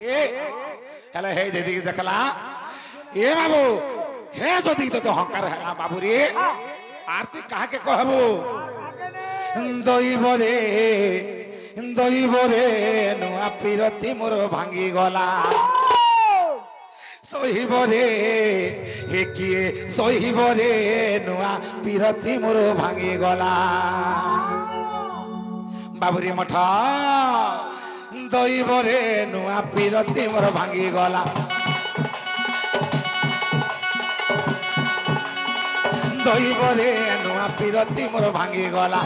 हेले हे दीदी देखला ए बाबू हे जदी तो हंकार है बाबू रे आरती कहा के कहबो दई बरे नुआ पिरती मोर भांगी गला सहीबरे हे किए सहीबरे नुआ पिरती मोर भांगी गला बाबुरी मठ दई बरे नुआ पिरती मोर भांगी गला दई बरे नुआ पिरती मोर भांगी गला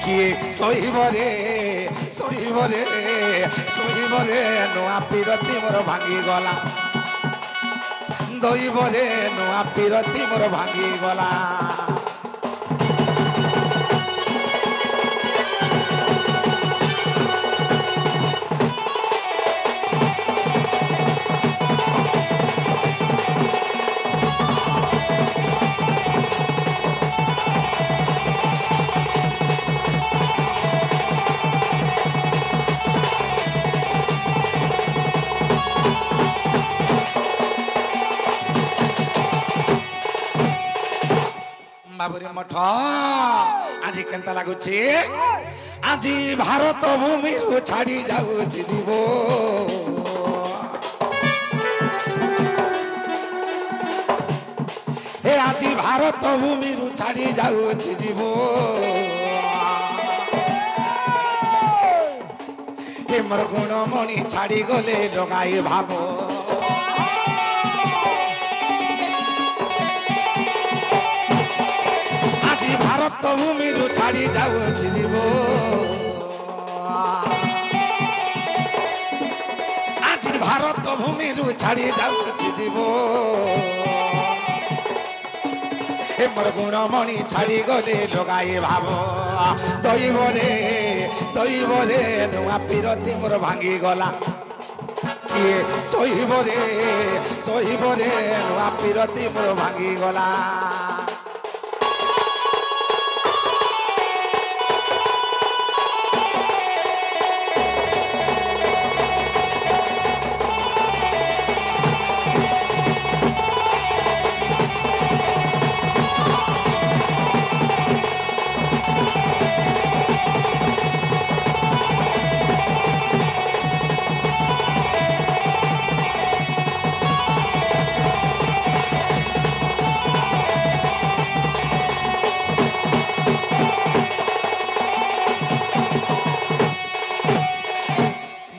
किए सहीबरे सहीबरे सहीबरे नुआ पिरती मोर भांगी गला दई बरे नुआ पिरती मोर भांगी गला बाबुरे मठ आज केंता लागुची आज भारत भूमि रु छाड़ी जाऊची जीव हे आज भारत भूमि रु छाड़ी जाऊची जीव हे मोर गुणमणि छाड़ी गले डगाई भाव भारत भूमि रु छाड़ी जाऊची जीव आज भारत भूमि रु छाड़ी जाऊची जीव हे मोर गुणमणि छाड़ी गले लगाई भाव दईबरे नुआ पिरती मोर भांगी गला किए सहीबरे सहीबरे नुआ पिरती मोर भांगी गला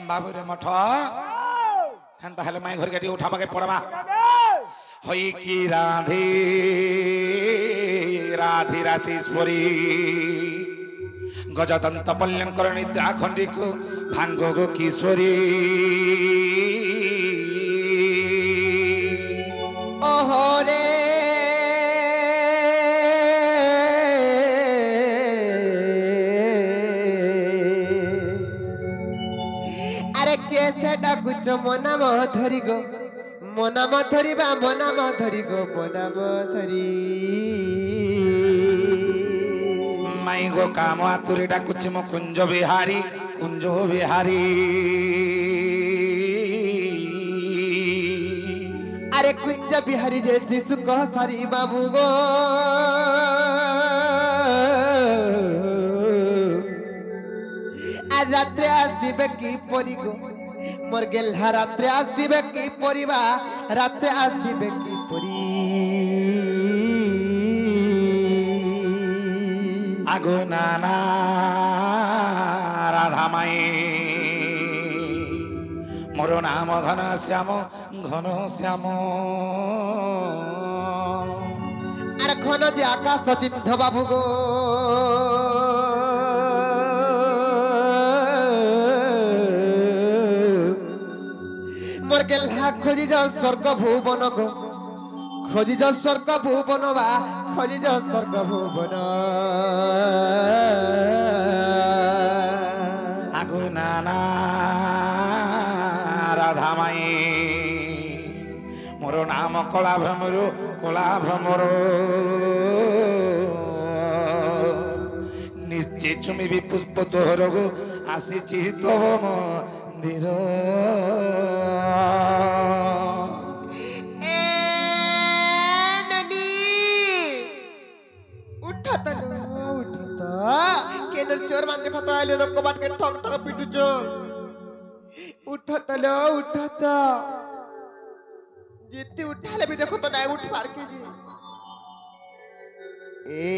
बाबुरे मठ हेन्ता हेले माई घर गाड़ी उठाबा के पड़बा होई की राधे राधे राशेश्वरी गजदंत पल्यंकर निद्रा खंडी को भांगो गो किशोरी ओहो रे डाकुच मनाम धरी गो मनाम धरिबा मनाम धरी गो मनाम धरी माई गो काम आतुरी डाकुच मो कुंज बिहारी अरे कुंज बिहारी जैसी सुख सारी बाबू गो रात्रे आसबे की परी गो मोर गेल्हा रात्रे आसबे की परिबा रात्रे आसबे की परी आगो नाना राधा माई मोर नाम घन श्याम अरे घन जे आकाश चिन्ह बाबू गो गेल्हा खोजी जा स्वर्ग भुवन गो खोजी जा स्वर्ग भुवन बा खोजी जा स्वर्ग भुवन आगो नाना राधा माई मोर नाम कला भ्रमर निश्चय चुमी भी पुष्प तोहर गो আসিছি তব মন্দির এ ননি উঠা তো উঠা তো কেনর চোর মান দেখো তো আইলো রক বাট কে ঠক ঠক পিটু চোর উঠা তো जितनी उठाले भी देखो तो नहीं उठ पार के जी ए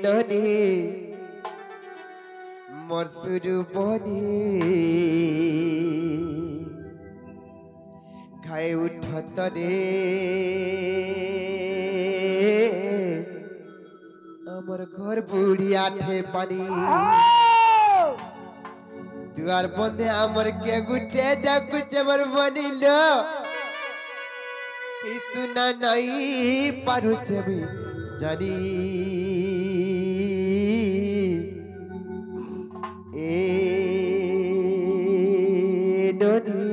ननी मरसुरु बनी खाए उठत रे अमर घर बुढ़ी आठे पानी दुआर बंदे आमर के गुटे डाकुचे मर बनिलो ई सुना नहीं पारुचे भी जानी ए ननी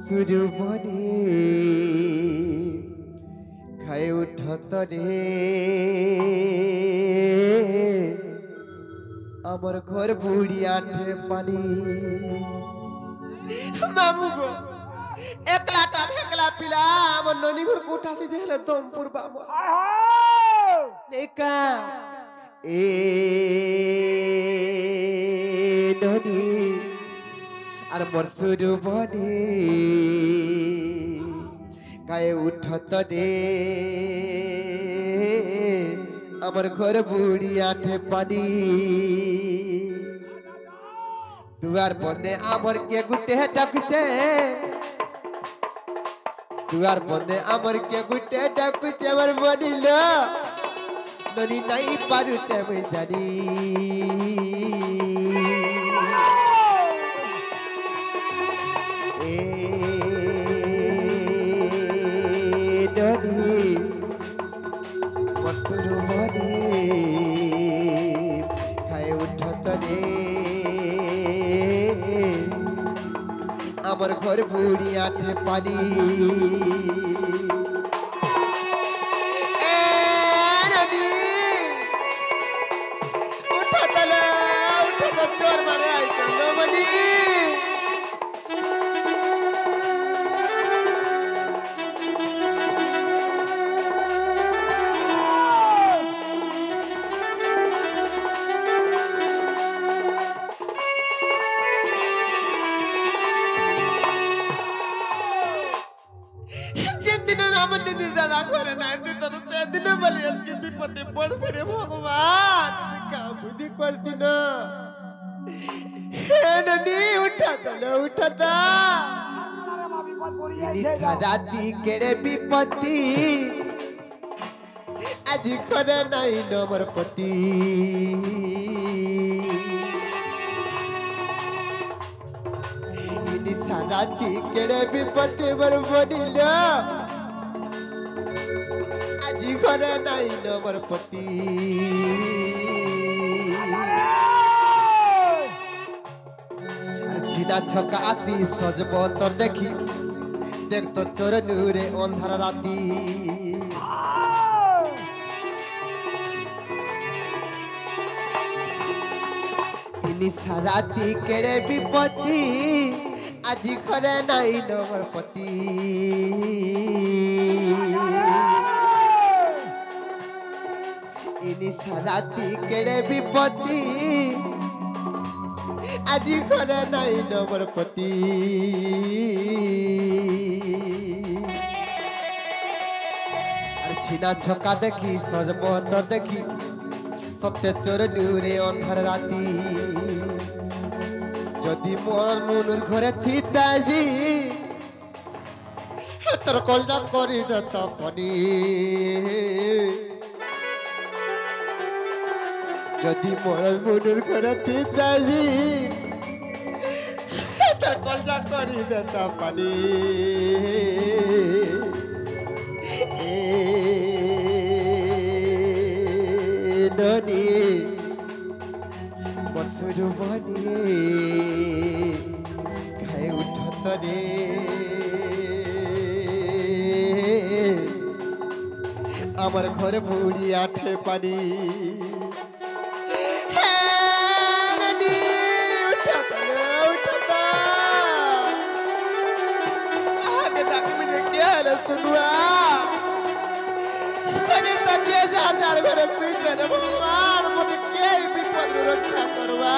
सुरु बनी खाए उठत रे আমার ঘর বুড়ি আঠে পানি মামু গো একলাটা ভেকলা পিলা আমার ননি ঘর কোঠাতে যেলে দমপুর বাবা নেকা এ ননি আর মোর সুরু বনি গায়ে উঠত রে আমার ঘর বুড়ি আঠে পানি দুয়ার বন্ধে আমার কে গুটে ডাকছে দুয়ার বন্ধে আমার কে গুটে ডাকছে আমার বনিল ননি নাই পারুছে আমি জানি এ ননি মসুরু বনে খায় উঠত রে আমার ঘর বুড়ি আঠে পানি উঠত চোর মানে আইতো মনি করে না তোর সেদিন বলি আজকে বিপদে পড়ছে রে ভগবান কাবুদি করতি না হে ননি উঠা তো রাতি কেড়ে বিপত্তি আজি করে নাই নমর পতি রাতি কেড়ে বিপত্তি মর বনিল আজি ঘরে নাই নমর পতি আর চিনা ছকা আসি সজব তোর দেখি দেখ তো চোর নূরে অন্ধার রাতি নিশা রাতি কেড়ে বিপত্তি আজি ঘরে নাই নমর পতি নিশা রাতি কেড়ে বিপত্তি আজি ঘরে নাই নমর পতি আর ছিনা ছকা দেখি সজব তোর দেখি সত্য চোর নূরে অন্ধার রাতি যদি মোর মনুর ঘরে থিতাজি তোর কলজা করি দত পনি যদি মোর মনুর ঘরে থিতাজি তোর কলজা করি দত পানি ননি মসুরু বনি খায় উঠত রে আমার ঘরে বুড়ি আঠে পানি सुनुआ सभी तो जे जार घरे तुई जने भगवान मते के विपद रे रक्षा करवा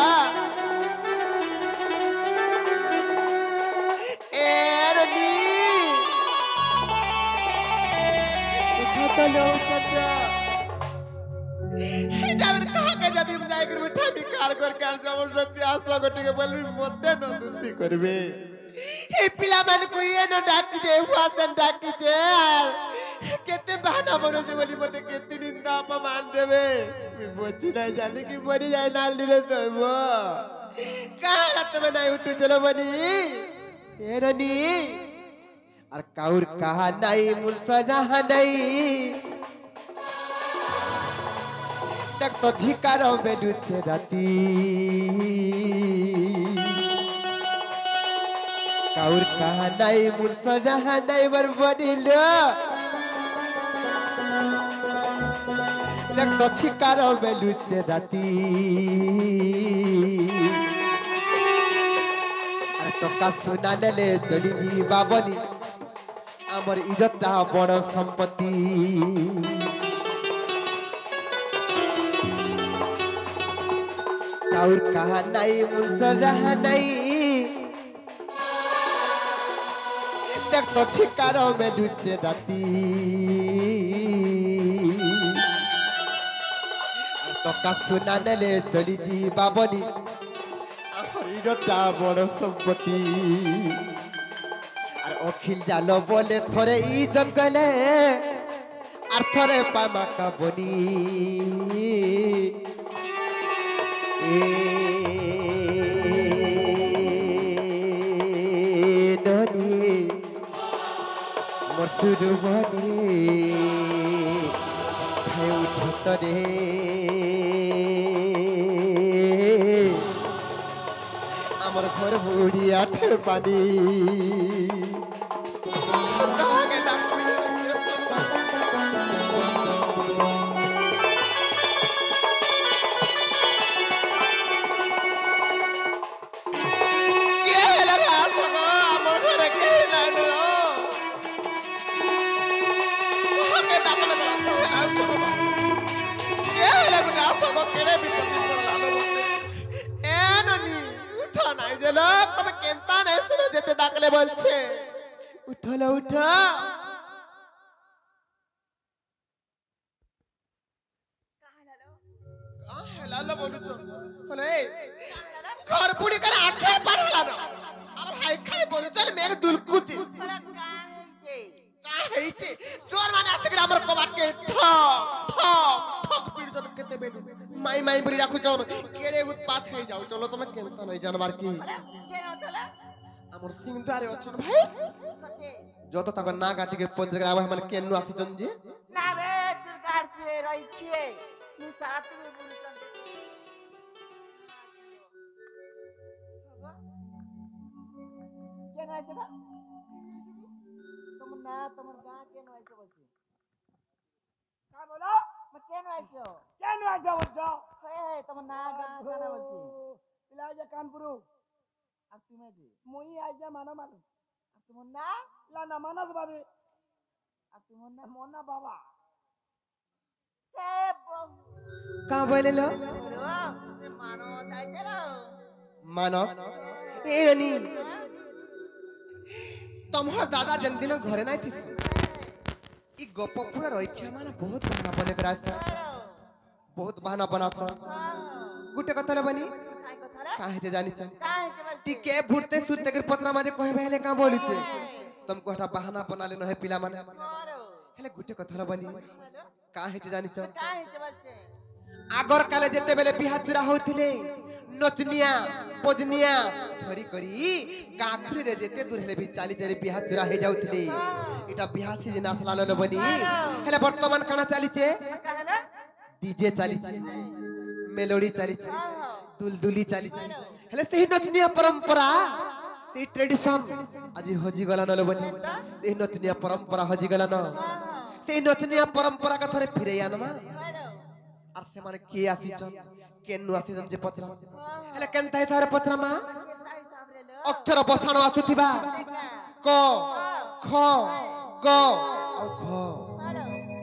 एरनी उठा लो उठा इटावर कहा के जदी हम जाय कर मिठा बिकार कर जब सत्य आशा गोटी के बोलबी मते न दुसी करबे ए पिला मन को ये न डाकी जे हुआतन डाकी जे केते बहाना बनो जे बोली मते केते निंदा अपमान देबे बच्ची नहीं जाने की मरी जाए नाल दिले तोबो काला तमे नहीं उठू चलो बनी ए रनी और काउर कहा नहीं मुलसना नहीं तक तो झिकारो बेडुते राती काउर कहा नहीं मुलसना नहीं बरबडिलो तक तो झिकारो बेडुते राती और टका सुना नेले चली जी बाबनी आमर इज्जतटा बड़ संपत्ति और कहा नहीं मुलसना नहीं देख तो छिकारो में लुचे राती टका सुना नेले चली जी बाबनी आमर इज्जतटा बड़ संपत्ति और अखिल जालो बोले थोड़े इज्जत गले और थोड़े पामा का बनी ननी मसुर बने खाए उठत रे आमर घर बुढ़ी आठे पानी বলছে উঠলো উঠা হেলালো বলুছো হলে ঘর পুড়ি করে আঠে পার হেলানো আর ভাই খাই বলুছো মেঘ দুলকুতি কা হইছে জোর মানে আসতে করে আমার কবাটকে ঠক ঠক ঠক পিড়জন কেতে বেলু মাই মাই বলি রাখুছো কেড়ে উৎপাত হয়ে যাও চলো তুমি কেনতা নই জানবার কি কেন চলা আমার সিংদারে অছন ভাই সতে যত তক না গাটি के पंज जगह आवे हमन केनु आसीचन जी ना रे चुरगार से रहिछे नी साथ में बुलचन केन आइछ ना तुम ना तुमर गां केन आइछ बलछी का बोलो मैं केन आइछ बोलछो हे तुम ना गां खाना बलछी इलाज कानपुर अब तुम्हें जी मोई आजा मानो मानो अब तुम ना ला ना मानो बाबे अब तुम ना मोना बाबा के का बोले लो से मानो साइ चलो मानो ए रनी तमहर दादा जन्मदिन घरे नाही थिस ई गप पूरा रहिछा माने बहुत बहाना बने करासा बहुत बहाना बनासा गुटे कथले बनी काहे जे जानि छ टिके भुरते सुरते कर पत्रा माजे कहे बेले का बोली छे तुम कोठा बहाना बना ले नहे पिला माने हेले गुटे कथला बनी काहे जे जानि छ आगर काले जेते बेले बिहा चुरा होथिले नचनिया पजनिया धरी करी गाखुरी रे जेते दूर हेले भी चाली चाली बिहा चुरा हे जाउथिले इटा बिहा सीजन आसला न बनी हेले वर्तमान काना चाली छे डीजे चाली छे मेलोडी चाली छे दुलदुली चाली छे हेले सही नचनिया परंपरा सही ट्रेडिशन आज हजी गला न बनी सही नचनिया परंपरा हजी गला न सही नचनिया परंपरा का थोरे फिरे आनमा আর সে মানে কে আসিছন কেনু আসিছন যে পত্রা হেলে কেনতাই তার পত্রা মা অক্ষর বসানো আসুথিবা ক খ গ ग ଆଉ ଘ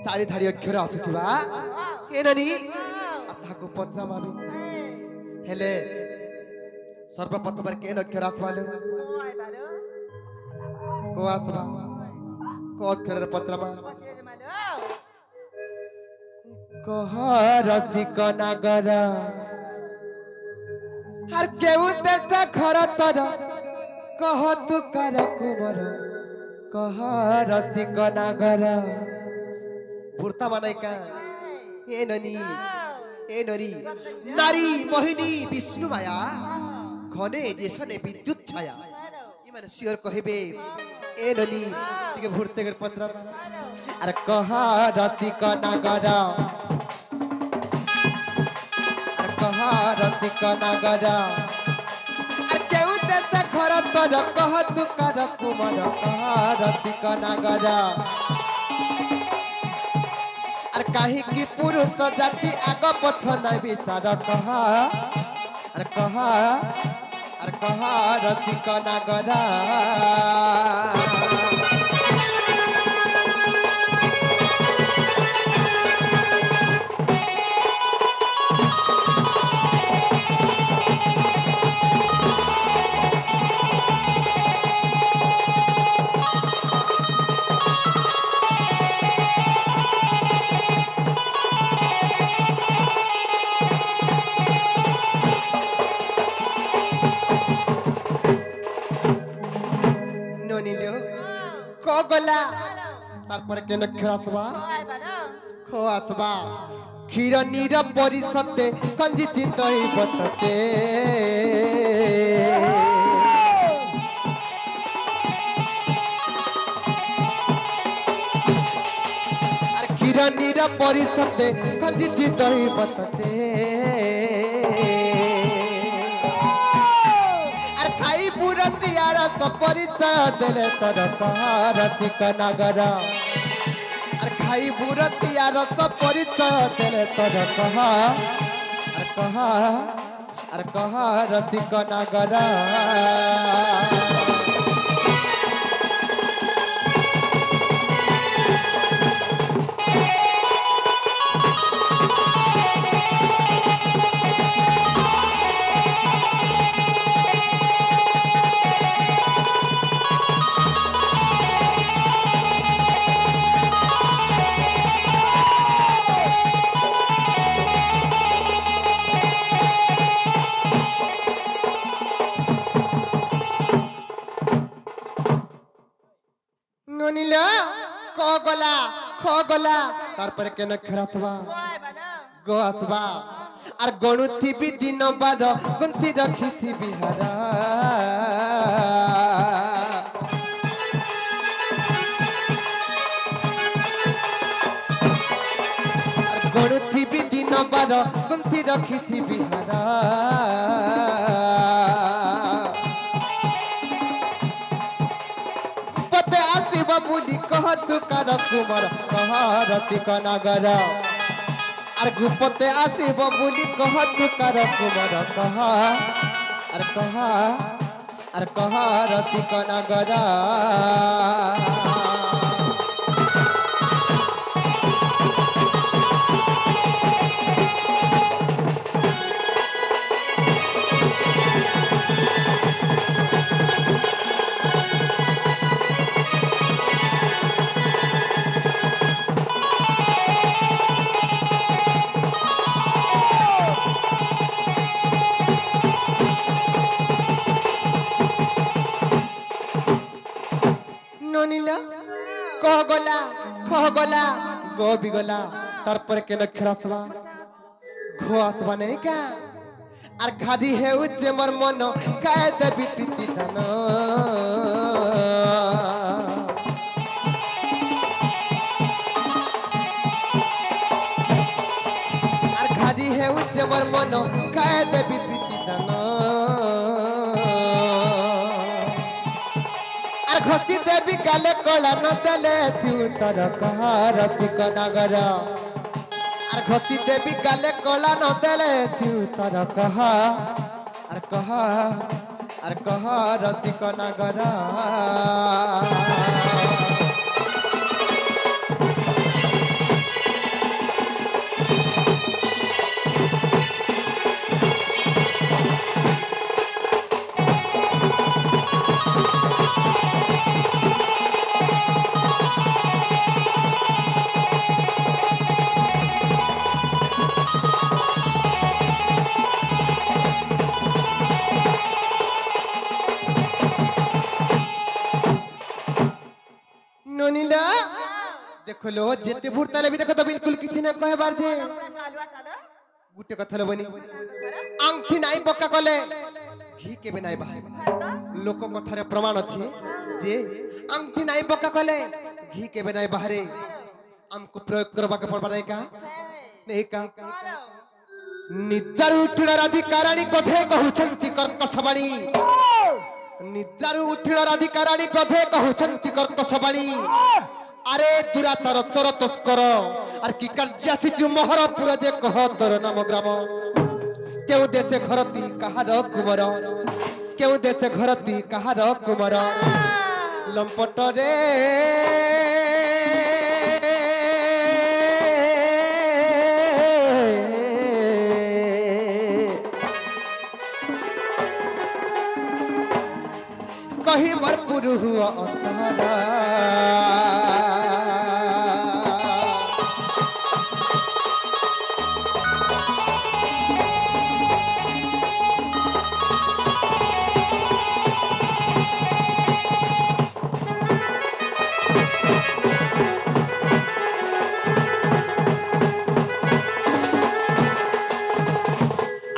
ଚାରି ଧାଡି ଅକ୍ଷର ଆସୁଥିବା ଏ ନାନୀ ତାକୁ ପଚରା ମାବି ହେଲେ ସର୍ବପ୍ରଥମରେ କେ ଅକ୍ଷର ଆସିବାଲ କ ଆସିବା କ ଅକ୍ଷରରେ ପଚରା ମା कह रसिक नागर हर केहू देता घर तर कह तू कर कुमर कह रसिक नागर बुर्ता माने का ए ननी नारी मोहिनी विष्णु माया घने जेसने विद्युत छाया ये माने सियर कहबे ए ननी टिके भुरते कर पत्रा अरे कह रसिक नागर रसिक नागर अरे केहू देता घर तर कह तू कर कुमर कह रसिक नागर अरे कहीं की पुरुष जाति आग पछ नहीं विचार कह रसिक नागर गला तारपर के नक्षर आसबा खो आसबा क्षीर नीर परिसते कंजी चितई बतते अरे क्षीर नीर परिसते कंजी चितई बतते परिचय दिले तर रसिक नागर अरे खाई बुरतिया रस परिचय दिले तर कह रसिक नागर गला तारपर के नक्षर आसबा गो आसबा आर गणुथी भी दिन बार गुंथी रखी थी बिहारा आर गणुथी भी दिन बार गुंथी रखी थी बिहारा बुली कह तू कर कुमर कह रसिक नागर अरे गुपते आसीब बुली कह तू कर कुमर कह रसिक नागर कह गला गो भी गला तारपर के नक्षर आसबा घो आसबा नहीं का आर घादी है उच्चे मर मन काय देवी प्रीति धन आर घादी है उच्चे मर मन काय देवी प्रीति धन घसी देवी गाले कला न देले थी तर कह रसिक नागर आर घसी देवी गाले कला न देले थी तर कह रसिक नागर देखो लो जेते भूरताले भी देखो तो बिल्कुल किछि ना कहे बार जे गुटे कथा लबनी आंगठी नाई पक्का कले घी केबे नाई बाहर लोक कथारे प्रमाण अछि जे आंगठी नाई पक्का कले घी केबे नाई बाहरे हमको प्रयोग करबा के पड़बा नहीं का नहीं का निद्रारु उठिला राधिकाराणी कथे कहउछंती कर्कशवाणी निद्रारु उठिला राधिकाराणी कथे कहउछंती कर्कशवाणी अरे दुरातर तोर तस्कर और की कर्जासी जो मोहरपुर जे कह तोर नाम ग्राम केउ देशे घरती कहार कुमर केउ देशे घरती कहार कुमर लंपट रे कही मरपुर हुआ अंतरा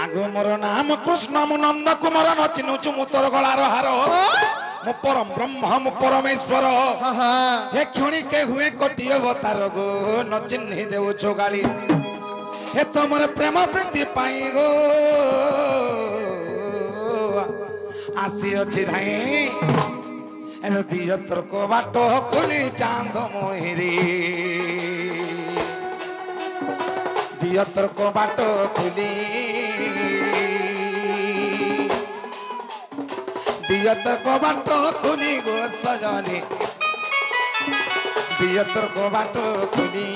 आगो मोर नाम कृष्ण मु नंद कुमार नचिनुचु मु तोर गलार हार मु परम ब्रह्म मु परमेश्वर हे क्षणी के हुए कोटी अवतार गो न चिन्हि देउ चोगाली हे तमर प्रेम प्रीति पाई गो आसी अछि धाई एनो दिय तोर को बाटो खुली चांद मोहिरी दिय तोर को बाटो खुली दियतर को बाटो खुली गो सजनी दियतर को बाटो खुली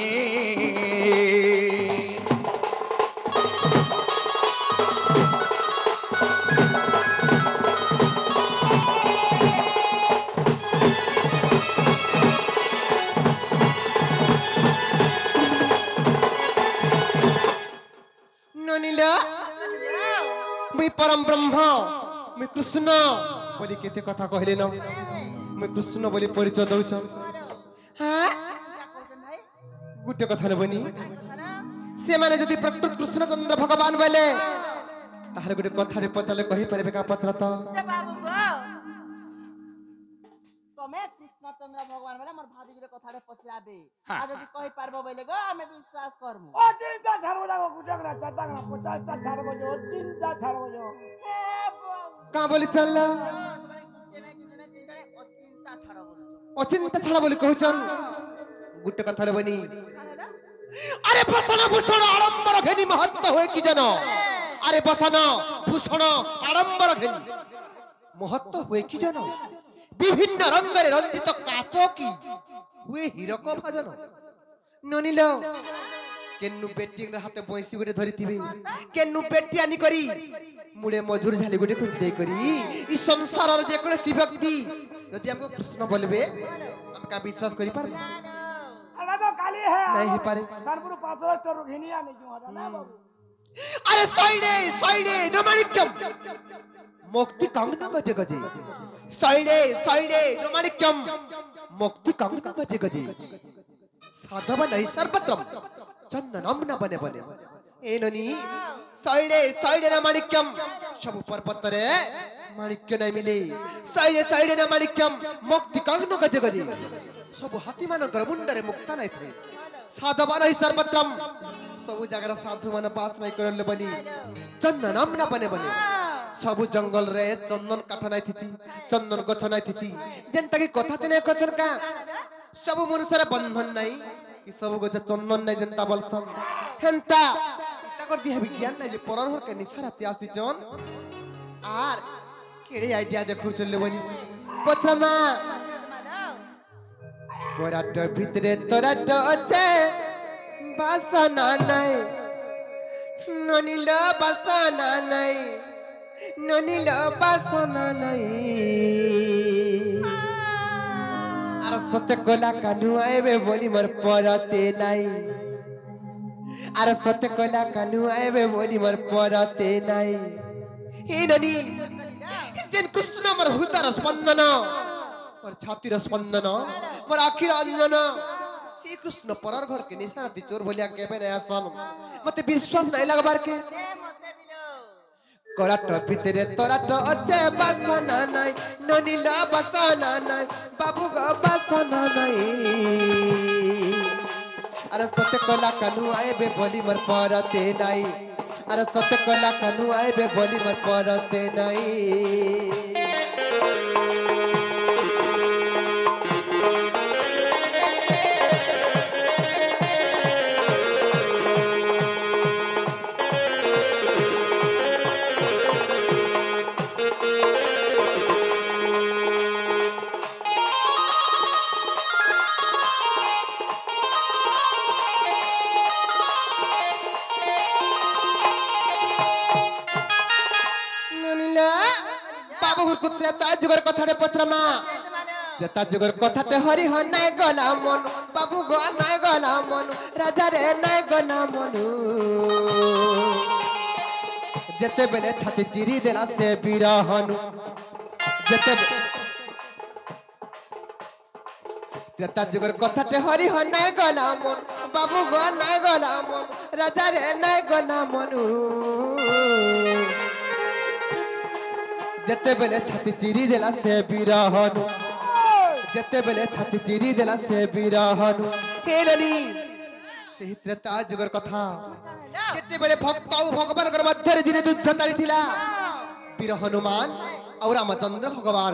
ननीला मैं परम ब्रह्म मैं कृष्ण बोली केते कथा कहले न मैं कृष्ण बोली परिचय दउछन हां गुटे कथा लेबनी से माने जदी प्रकृत कृष्ण चंद्र भगवान बोले ताहले गुटे कथा रे पतले कहि परबे का पत्र त जे बाबू गो तमे कृष्ण चंद्र भगवान बोले मोर भाभी गुटे कथा रे पचराबे आ जदी कहि पारबो बोले गो हमें विश्वास करमु ओ चिंता छाड़बो जागो गुटकरा चटांगना 50 छाड़बो जो चिंता छाड़बो जो का बोली चल अचिंता छाड़ा बोली कहउचन गुटे कथा लेबनी अरे बसन भूषण आडंबर घेनी महत्व होय कि जन अरे बसन भूषण आडंबर घेनी महत्व होय कि जन विभिन्न रंगरे रंजित काचो की हुए हीरक भजन ननिलो केन्नु पेटी हाथे बंसी गुटे धरिथिबे केन्नु पेटी आनी करी मुड़े मजूर झाली गुटे खुज दे करी ई संसार रे जे कोनसी व्यक्ति यदि हमको कृष्ण बोलबे हम का विश्वास करि पार अरे तो काली है नहीं पारे कानपुर पाथर टरो घेनिया नहीं जो हटा ना बाबू अरे सैले नमाणिक्यम मुक्ति कांगना गजे गजे सैले नमाणिक्यम मुक्ति कांगना गजे गजे साधव नहीं सर्वत्रम चंदनम न बने बने एननी सैले नमाणिक्यम सब पर्वत रे माणिक्य नहीं मिले सैले नमाणिक्यम मुक्ति कांगना गजे गजे सब हाथी मानकर मुंडरे मुक्ता नहीं थे साधव नहीं सर्वत्रम सब जगह साधु मान पास नहीं करले बनी चंदनम न बने बने सब जंगल रे चंदन काठ नहीं थी चंदन गछ नहीं थी जेंता की कथा तने कथन का सब मनुष्य रे बंधन नहीं कि सब गछ चंदन नहीं जेंता बोलथन हेंता इता कर दिया विज्ञान नहीं जे परर हर के निसारा त्यासी जन आर केड़े आइडिया देखो चलले बनी पत्रमा गोराट भितरे तोराट अचे बासना नहीं ननील बासना नहीं ननील बासना नहीं आर सत्य कोला कानू आएबे बोली मोर परते नहीं आर सत्य कोला कानू आएबे बोली मोर परते नहीं हे ननी जेन कृष्ण मोर हृदय स्पंदन मोर छातीर स्पंदन मोर आखिर अंजन श्री कृष्ण परर घर के निशारती चोर बोलिया केबे नया सन मते विश्वास नहीं लगबार के कराट भितरे तराट अच्छे बासना नहीं ननीला बासना नहीं बाबू ग बासना नहीं अरे सत्य कला कानू आए बे बोली मर परते नहीं अरे सत्य कला कानू आए बे बोली मर परते नहीं जुगर कथाटे पत्रमा जता जुगर कथाटे हरि ह नाय गला मन बाबू गो नाय गला मन राजा रे नाय गला मन जते बेले छाती चिरी देला से बिरहनु जता जुगर कथाटे हरि ह नाय गला मन बाबू गो नाय गला मन राजा रे नाय गला मन जते बेले छाती चिरी देला से बिरहनु जते बेले छाती चिरी देला से बिरहनु हेलनी सही त्रेता जुगर कथा जते बेले भक्त और भगवान कर मध्य दिने युद्ध चलीथिला वीर हनुमान और रामचंद्र भगवान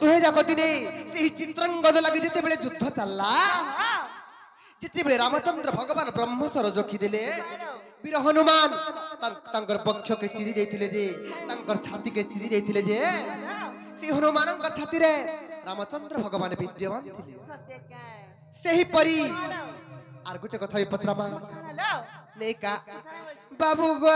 तुहे जाको दिने सही चित्रंगद लागि जते बेले युद्ध चलला जते बेले रामचंद्र भगवान ब्रह्मस्वर जोखी देले वीर हनुमान तांकर पक्ष के चिरी देथिले जे तांकर छाती के चिरी देथिले जे से हनुमानकर छाती रे रामचंद्र भगवान विद्यमान थिले सही परी आर गुटे कथा पत्रमा नै का बाबू गो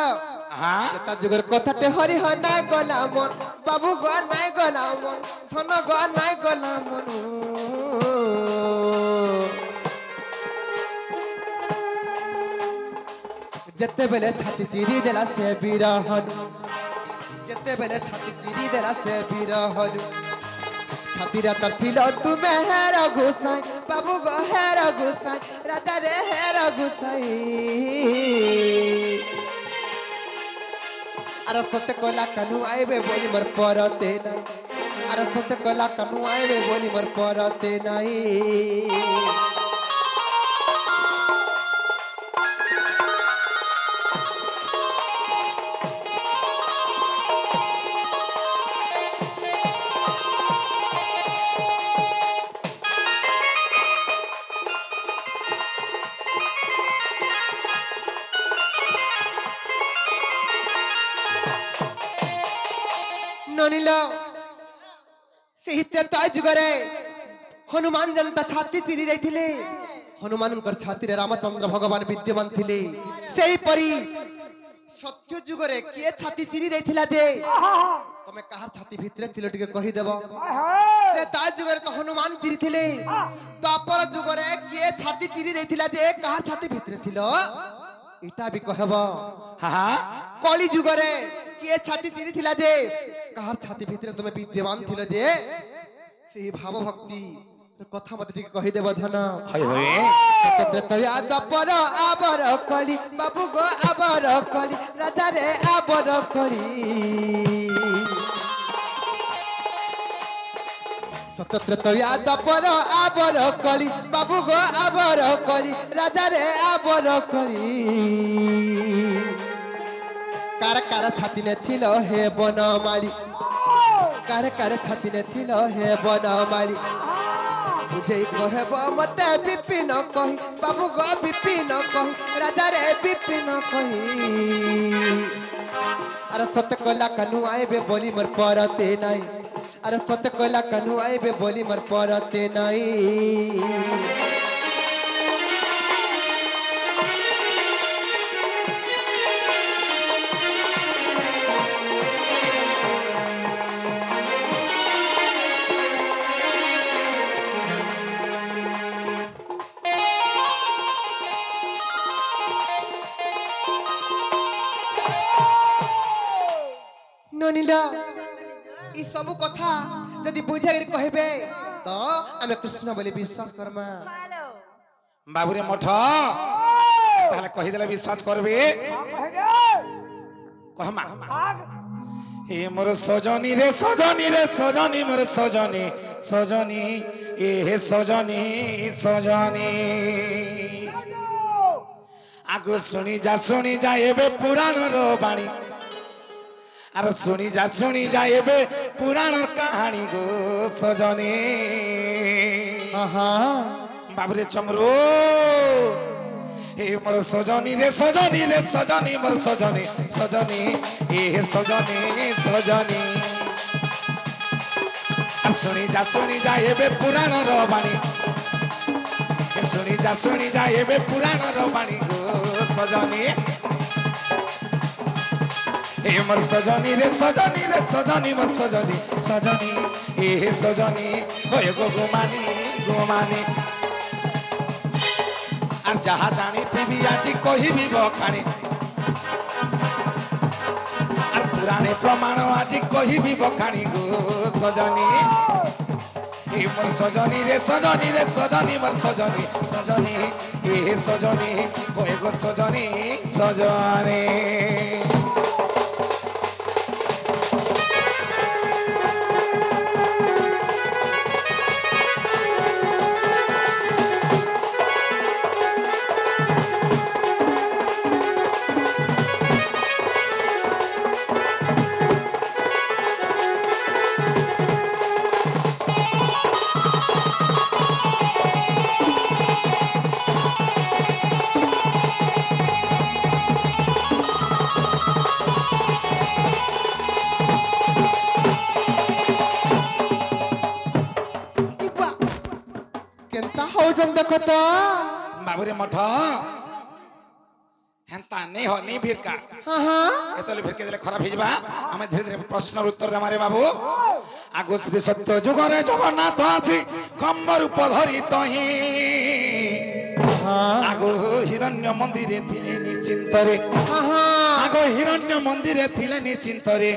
हां जता जुगर कथाटे हरि ह नाय गला मन बाबू गो नाय गला मन धन गो नाय गला मन जते बेले छाती चिरी देला से बिरहनु जते बेले छाती चिरी देला से बिरहनु छाती रे तरथिलो तुमे हेर घुसाई बाबू गो हेर घुसाई राजा रे हेर घुसाई अरे सत्य कोला कनु आइबे बोली मर परते नहीं अरे सत्य कोला कनु आइबे बोली मर परते नहीं ननिलो सही त्रेता जुगरे हनुमान जनता छाती चिरी देथिले हनुमान कर छाती रे रामचंद्र भगवान विद्यमान थिले सही परी सत्य जुगरे के छाती चिरी देथिला जे तमे कहार छाती भितरे थिलो टिके कहि देबो त्रेता जुगरे तो हनुमान चिरी थिले द्वापर जुगरे के छाती चिरी देथिला जे कहार छाती भितरे थिलो इटा भी कहबो हां कली जुगरे के छाती चिरी थिला जे कहार छाती भितरे तुमे विद्यमान थिलो जे से भाव भक्ति कथा मत टिके कहि देबो धन होय होय सतत्र तया दपर आबर कली बाबू गो आबर कली राजा रे आबर कली सतत्र तया दपर आबर कली बाबू गो आबर कली राजा रे आबर कली कार कार छाती ने थिलो हे बनमाली कार कार छाती ने थिलो हे बनमाली बुझे कहब मते विपिन कही बाबू गो विपिन कही राजा रे विपिन कही अरे सत्य कला कनु आइबे बोली मर परते नहीं अरे सत्य कला कनु आइबे बोली मर परते नहीं ननिला ई सब कथा यदि बुझाई कहबे तो आमे कृष्ण बोली विश्वास करमा বাবুরে মঠ তাহলে কহিদেলে বিশ্বাস করবে কহমা এ মোর সজনী রে সজনী রে সজনী মোর সজনী সজনী এ হে সজনী সজনী আগু শুনি যা এবে পুরাণর বাণী আর শুনি যা এবে পুরাণর কাহানী গো সজনী বাবুরে চমরো হে মোর সজনী রে সজনী রে সজনী মোর সজনী সজনী এ হে সজনী সজনী আর শুনি যা এবে পুরাণর বাণী শুনি যা এবে পুরাণর বাণী গো সজনী হে মোর সজনী রে সজনী মোর সজনী সজনী এ হে সজনী হয়ে গো গোমানি আর যাহা জানিথিবি আজি কহিবি বখানি আর পুরাণে প্রমাণ আজি কহিবি বখানি গো সজনী এ মোর সজনী রে সজনী মোর সজনী সজনী এ হে সজনী হয়ে গো সজনী সজনী কেনতা হউছন দেখো তো বাবুরে মঠ হেন্তা নেই হ নেই ভিরকা এতলে ভিরকে দিলে খারাপ হয়ে যাবা আমি ধীরে ধীরে প্রশ্নের উত্তর দেমারে বাবু আগু শ্রী সত্য যুগরে জগন্নাথ আছি কম্ব রূপ ধরি তহি আগু হিরণ্য মন্দিরে থিলে নিশ্চিন্তরে আগু হিরণ্য মন্দিরে থিলে নিশ্চিন্তরে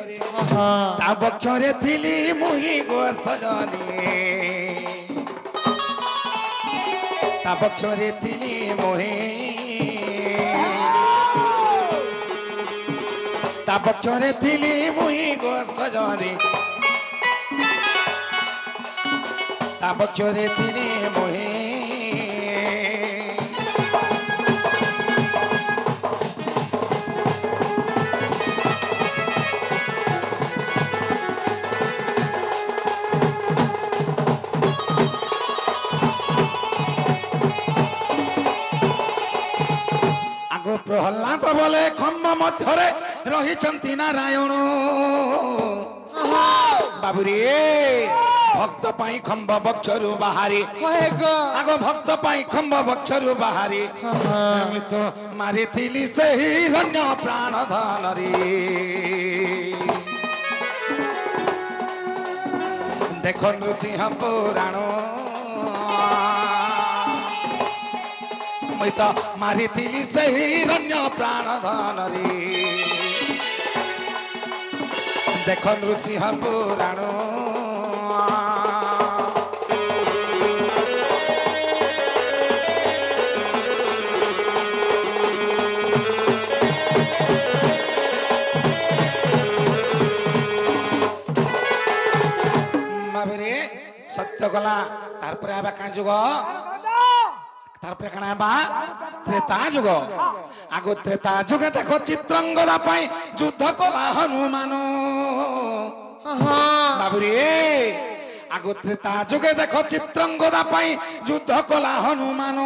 তা বক্ষরে থিলি মুহি গো সজনী তা বক্ষরে থিলি মোহে তা বক্ষরে থিলি মুহি গো সজনী তা বক্ষরে থিলি মোহে প্রহ্লাদ বলে খম্ব মধ্যরে রহিছন্তি নারায়ণ বাবুরে ভক্ত পাই খম্ব বক্ষরু বাহারি আগ ভক্ত পাই খম্ব বক্ষরু বাহারি আমি তো মারিଥିଲି ସେହି ହିରଣ୍ୟ ପ୍ରାଣ ଧନରେ ଦେଖନ୍ତୁ ସିଂହ ପୁରାଣ ମୁଇଁ ତ ମାରିଥିଲି ସେହି ହିରଣ୍ୟ ପ୍ରାଣ ଧନରେ ଦେଖନ୍ତୁ ସିଂହ ପୁରାଣ सत्य गला तारपरे आबा का जुग तारपरे कणा बा त्रेता जुग आगो त्रेता जुग देखो चित्रंगदा पाई युद्ध कला हनुमान बाबुरे आगो त्रेता जुग देखो चित्रंगदा पाई युद्ध कला हनुमान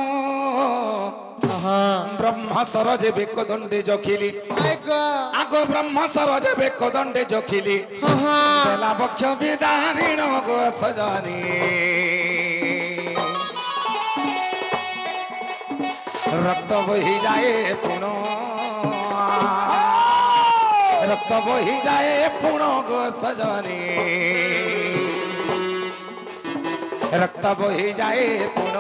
ब्रह्म सरोजे बेकदंडे जखिली आगो ब्रह्म सरोजे बेकदंडे जखिली बेला बक्ष विदारिण गो सजनी रक्त बही जाए पुण रक्त बही जाए पुण गो सजनी रक्त बही जाए पुण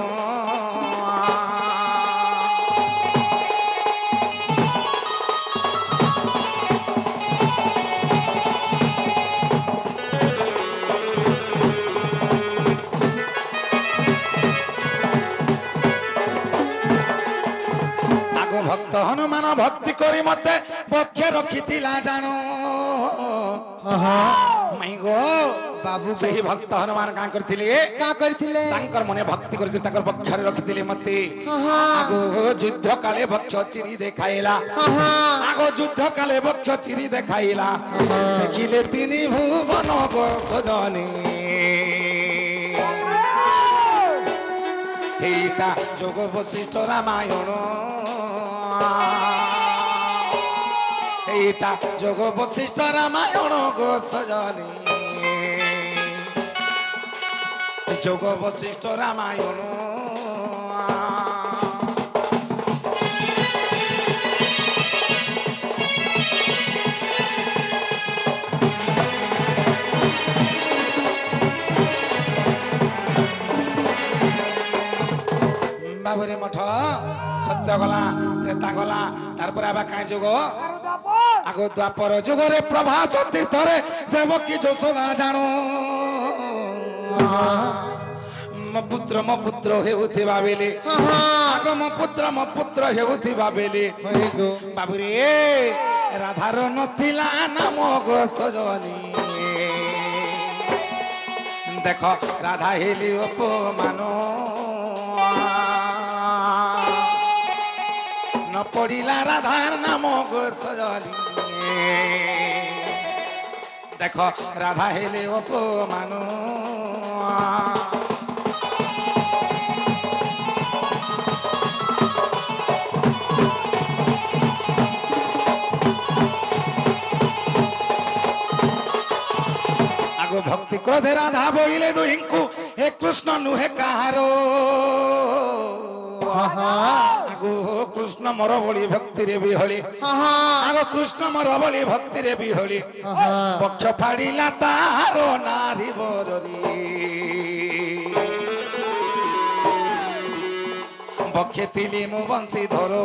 हनुमान भक्ति करी मते बक्ष रखितिला जानो माई गो बाबू सही भक्त हनुमान का करथिले का करथिले तांकर मने भक्ति करके तांकर बक्ष रे रखितिले मते आगो युद्ध काले बक्ष चिरी देखाइला आगो युद्ध काले बक्ष चिरी देखाइला देखिले तिनी भुवन गो सजनी এইটা যোগ বশিষ্ঠ রামায়ণ এইটা যোগ বশিষ্ঠ রামায়ণ গো সজনী যোগ বশিষ্ঠ রামায়ণ बाबुरे मठ सत्य गला त्रेता गला तारपर आबा काई जुग आगो द्वापर जुग रे प्रभास तीर्थ रे देवकी यशोदा जानो मो पुत्र हेउथिबा बेले आगो मो पुत्र हेउथिबा बेले बाबुरे राधार नथिला नाम गो सजनी देख राधा हेली अपमानो न पड़िला राधार नाम गो सजनी देख राधा हेले अपमान आगो भक्ति क्रोधे राधा बोले दुहिंकु हे कृष्ण नुहे कहारो आगो कृष्ण मोर बड़ी भक्ति रे बिहली आगो कृष्ण मोर बड़ी भक्ति रे बिहली पक्ष फाड़िला तारो नारी बररी बक्षे थिली मु बंशी धरो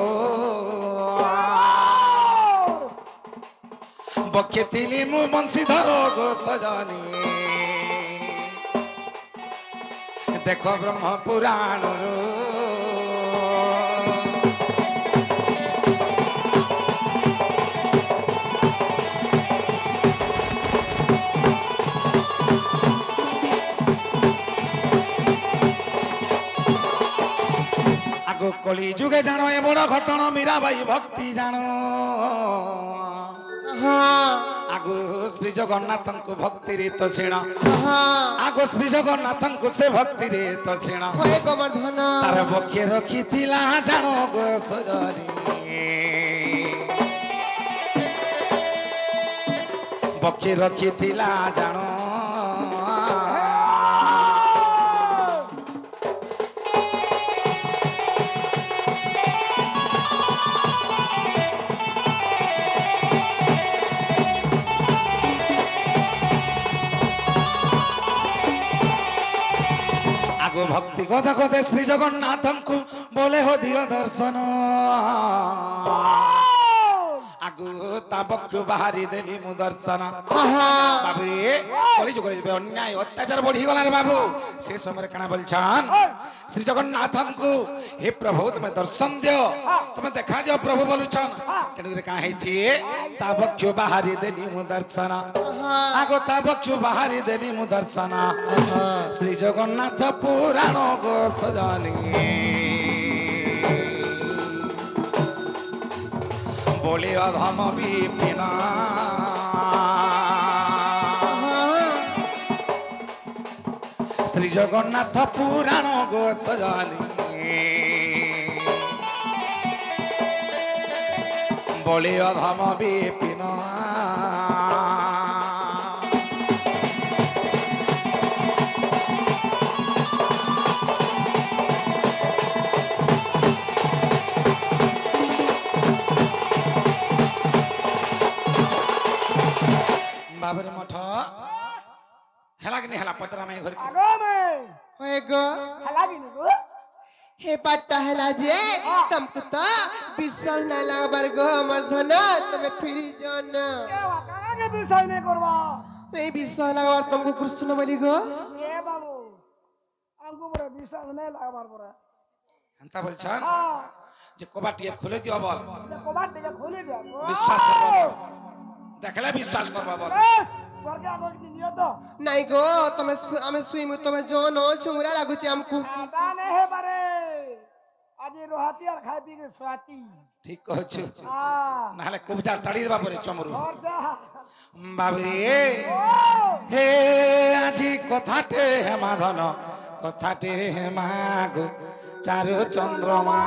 बक्षे थिली मु बंशी धरो गो सजनी देखो ब्रह्म पुराण रो आगो कली जुगे जानो ए बड़ घटना मीरा बाई भक्ति जानो आगो श्री जगन्नाथ को भक्ति रे तो सीण आगो श्री जगन्नाथ को से भक्ति रे तो सीण तार बक्षे रखी थिला जानो गो सजनी बक्षे रखी थिला जानो भक्ति कथा कथे श्री जगन्नाथ को बोले हो दियो दर्शन आगु ताबक्यु बाहरी देली मु दर्शन बाबूरे कली जुग अन्याय अत्याचार बढ़ी गला रे बाबू से समय कणा बोलछन श्री जगन्नाथ को हे प्रभु तुम दर्शन दियो तुम देखा दियो प्रभु बोलछन तेनु का हेची ताबक्यु बाहरी देली मु दर्शन आगो ताबक्यु बाहरी देली मु दर्शन श्री जगन्नाथ पुराण गो सजनी बोले अधम विपिना श्री जगन्नाथ पुराण गो सजनी बोले अधम विपिना बाबरे मठ हेला कि नहीं हेला पतरा में घर की आगो में होएगो हला भी नहीं हे पाटा हेला जे तुमको तो विश्वास ना लागबार गो हमर धन तमे फिरी जन कहाँ के विषय नहीं करवा रे विश्वास लागबार तुमको कृष्ण मनी गो ये बाबू हमको बड़ा विश्वास नहीं लगा बार बड़ा এন্তা বলছন হ্যাঁ যে কবাটিয়ে খুলে দিও বল যে কবাট দিকে খুলে দিও বিশ্বাস করবা বল দেখলে বিশ্বাস করবা বল বেশ স্বর্গে আগো কি নিও তো নাই গো তুমি আমি শুইমু তুমি জন ছুমরা লাগুছি আমকু আদা নে হে বারে আজি রহাতি আর খাই পি কে সোয়াতি ঠিক কহছো হ্যাঁ নাহলে কবজা টাড়ি দেবা পরে চমরু और जा বাবরে হে আজি কথাটে হেমাধন কথাটে হেমাগো চারু চন্দ্রমা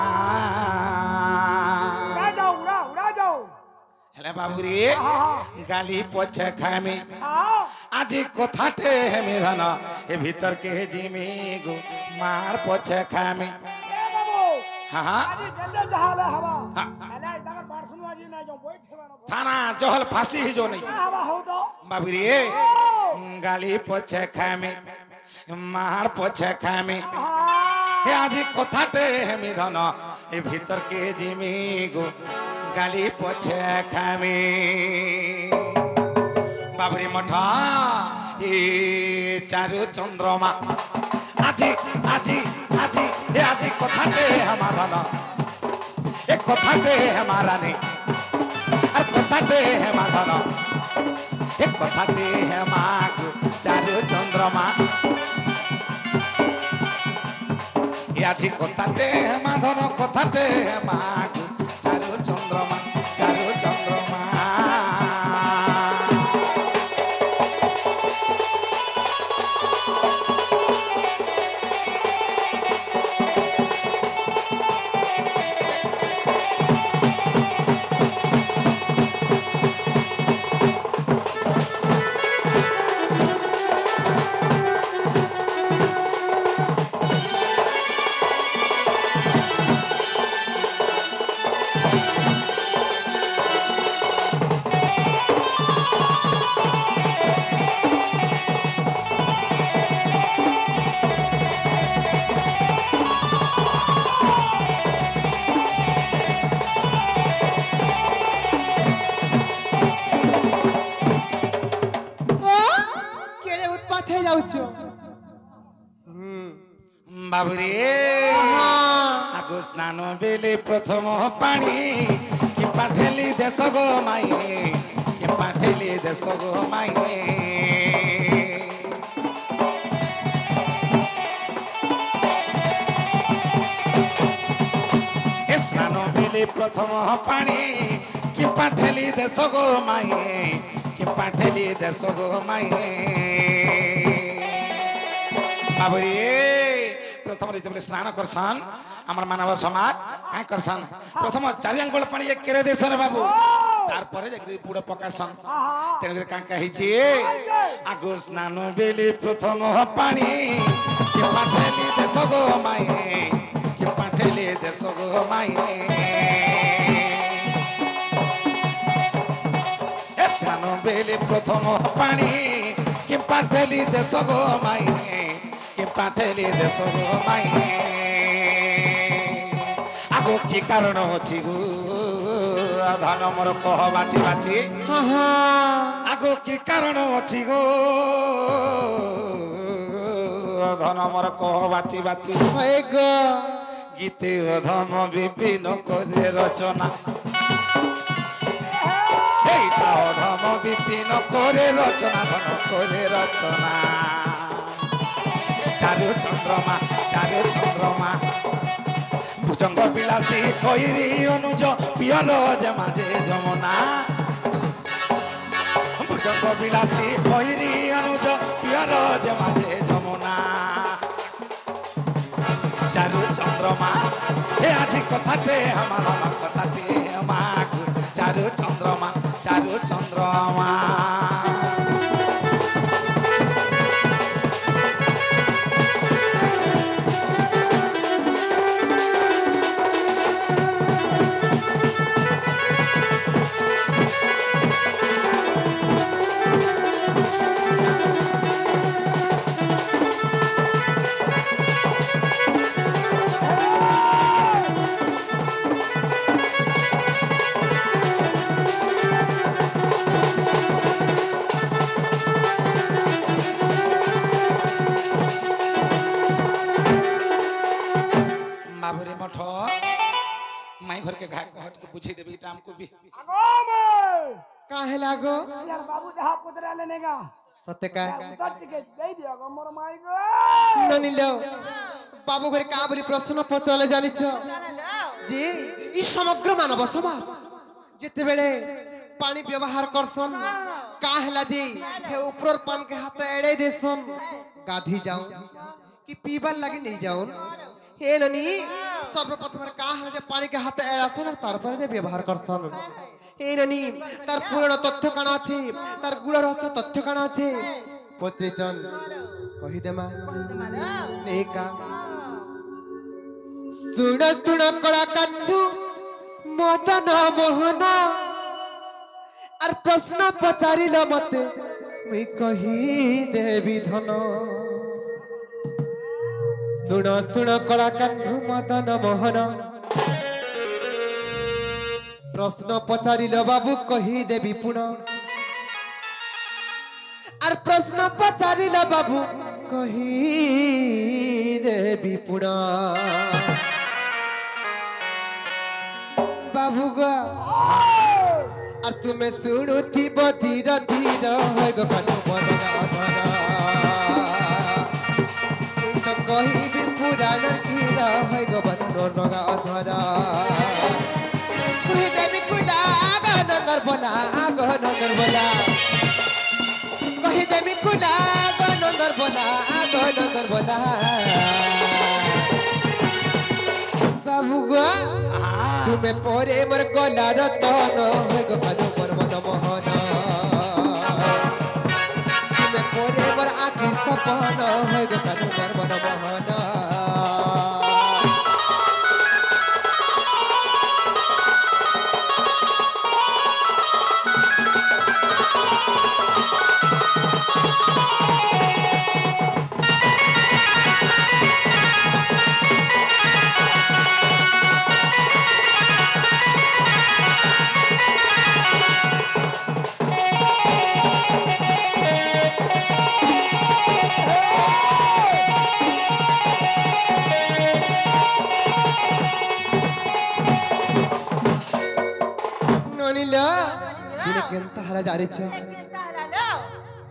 उड़ा जाओ হেলে বাবুরে গালি পছে খামি हाँ আজি কথাটে হেমিধন এ ভিতর কে জিমি গো মার পছে খামি ए बाबू হ্যাঁ হ্যাঁ আজি গंदे जहाले हवा हाँ। एला इधर बार सुनो আজি ना जो बोई थे ना থানা জহল ফাঁসি হিজো নেই हवा हो तो বাবুরে গালি পছে খামি মার পছে খামি হে আজি কথাটে হেমিধন এ ভিতর কে জিমি গো গালি পছে খামি বাবরি মঠা এ চারু চন্দ্রমা আজি আজি আজি এ আজি কথাটে হেমাধন এ কথাটে হেমারানী আর কথাটে হেমাধন এ কথাটে হেমাগো চারু চন্দ্রমা এ আজি কথাটে হেমাধন কথাটে হেমাগো চারু চন্দ্রমা চারু চন্দ্রমা কেড়ে উৎপাত হয়ে যাচ্ছো বাবুরে আগো স্নান বেলে প্রথম পানি কি পাঠেলি দেশ গো মায়ে কি পাঠেলি দেশ গো মায়ে এ স্নান বেলে প্রথম পানি কি পাঠেলি দেশ গো মায়ে কি পাঠেলি দেশ গো মায়ে বাবুরে প্রথম যেতবে স্নান করছন আমার মানব সমাজ কাই করছন প্রথম চারি আঙ্গুল পানি কেড়ে দেশন বাবু তারপরে যাকে বুড়ো পকাছন তেনে কাঙ্কা হইছে আগো স্নান বেলি প্রথম পানি কে পাঠেলি দেশ গো মায়ে কে পাঠেলি দেশ গো মায়ে এ স্নান বেলি প্রথম পানি কে পাঠেলি দেশ গো মায়ে কে পাঠেলি দেশ গো মায়ে আগো কি কারণ ଅଛି গো ধন মোর কহ বাছি বাছি আগো কি কারণ ଅଛି গো ধন মোর কহ বাছি বাছি হয়ে গো গীতে অধম বিপিন করে রচনা এইটা অধম বিপিন করে রচনা ধন করে রচনা চারু চন্দ্রমা ভুজঙ্গ বিলাসী কইরি অনুজ পিয়ল যে মাঝে যমুনা ভুজঙ্গ বিলাসী কইরি অনুজ পিয়ল যে মাঝে যমুনা চারু চন্দ্রমা এ আজি কথাতে আমার কথাতে আমাক চারু চন্দ্রমা घर के घाट हट के पूछे देबी टाइम को भी आगो में काहे लागो यार बाबू जहां पुतरा लेने का सत्य का उतर टिकट दे दिया गो मोर माई गो ननिलो बाबू घर का बोली प्रश्न पत्र ले जानिछ जी ई समग्र मानव समाज जेते बेले पानी व्यवहार करसन का हला जी हे ऊपर पान के हाथ एड़े देसन गाधी जाऊं कि पीबल लगे नहीं जाऊं हे ननी सर्वप्रथम का हला जे पानी के हाथ एड़ासन और तार पर जे व्यवहार करसन हे ननी तार पूर्ण तथ्य काना अछि तार गुण रस तथ्य काना अछि पत्रीचन कहि दे मा नहीं का सुण सुण कला कांडू मदन मोहन और प्रश्न पचारिल मते मुई कही देवी धन सुण सुण कला कांडू मदन मोहन प्रश्न पचारिल बाबू कही देवी पुण और प्रश्न पचारिल बाबू कही देवी पुण बाबू गा और तुम्हें सुनुथी धीर धीर गो कनु बदना धरा तो कही भी पुराण कीरा है गो बनो रगा धरा कही देवी कुला आगा नंदर बोला कही देवी कुला आगा नंदर बोला बाबू गा तुम्हें पोरे मर गला रतन गो कानु मोर मन मोहन तुम्हें पोरे मर आखि सपन गो कानु मोर मन मोहन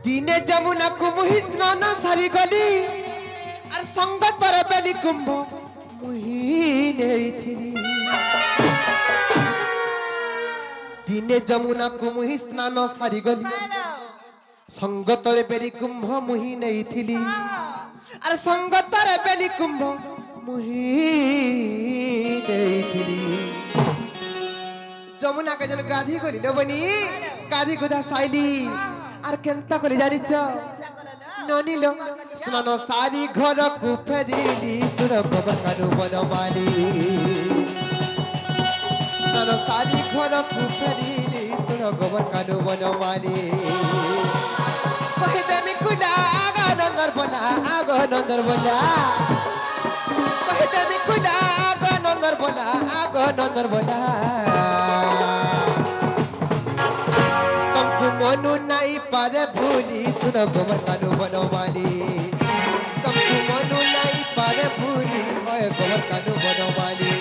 दिने जमुना को मुहि स्नान सारी गली और संगतर बेली कुंभ मुहि नेइथिली दिने जमुना को मुहि स्नान सारी गली संगतर बेली कुंभ मुहि नेइथिली और संगतर बेली कुंभ मुहि नेइथिली जमुना के जन गाधी करी बनी गाधी गुधा साइली आर केंता कली जानिछ ननिलो स्नान सारी घर को फेरिली तुर गोबर कानु बनमाली स्नान सारी घर को फेरिली तुर गोबर कानु बनमाली कहि देमी कुला आगा नंदर बोला कहि देमी कुला आगा नंदर बोला मनु नहीं पारे भूली तुर गोबर कानु बनमाली तुमको मनु नहीं पारे भूली ओए गोबर कानु बनमाली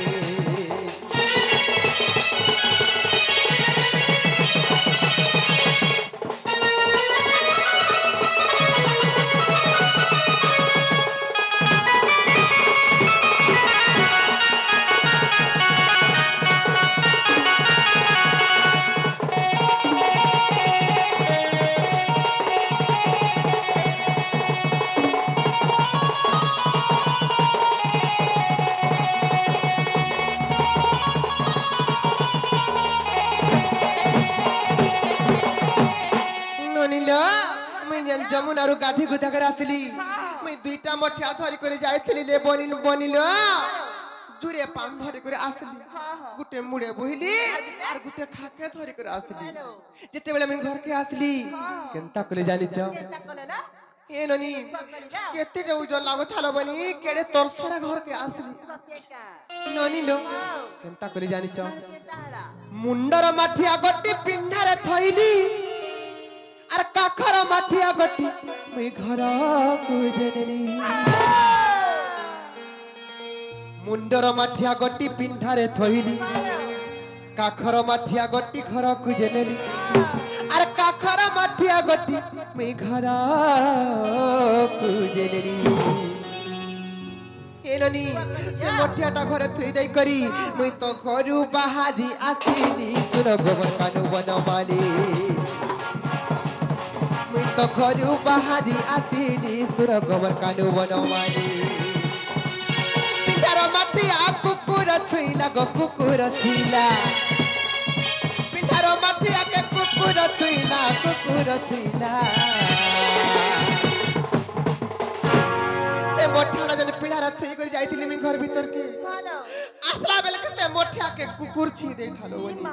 जमुना रु गाधी गुधा कर आसली मैं दुईटा मठिया धरी करे जाइथिली ले बनिलो जुरे पान धरी करे आसली गुटे मुड़े बोहिली आर गुटे खाके धरी करे आसली जते बेले मैं घर के आसली केनता कले जानि छ ए ननी केते रे उजल लागो थालो बनी केडे तरसरा घर के आसली ननी लो केनता कले जानि छ मुंडर माठिया गट्टी पिंढारे थइली आर काखर माठिया गट्टी मैं घर को जेनेली मुंडर माठिया गट्टी पिंढारे थइली काखर माठिया गट्टी घर को जेनेली अरे काखर माठिया गट्टी मैं घर को जेनेली एननी से मठियाटा घरे थई दई करी मैं तो घरु बाहारी आसीली सुर गोबर कानु बनमाली मैं तो घरु बाहारी आसीली सुर गोबर कानु बनमाली पिंडार माठिया कुकुर छुईला गो कुकुर छुईला पिंडार माठिया के कुकुर छुईला से मोठिया जन पिंडार थई कर जाईथिली मी घर भीतर के आसला बेले के से मोठिया के कुकुर छी दे थालो वनी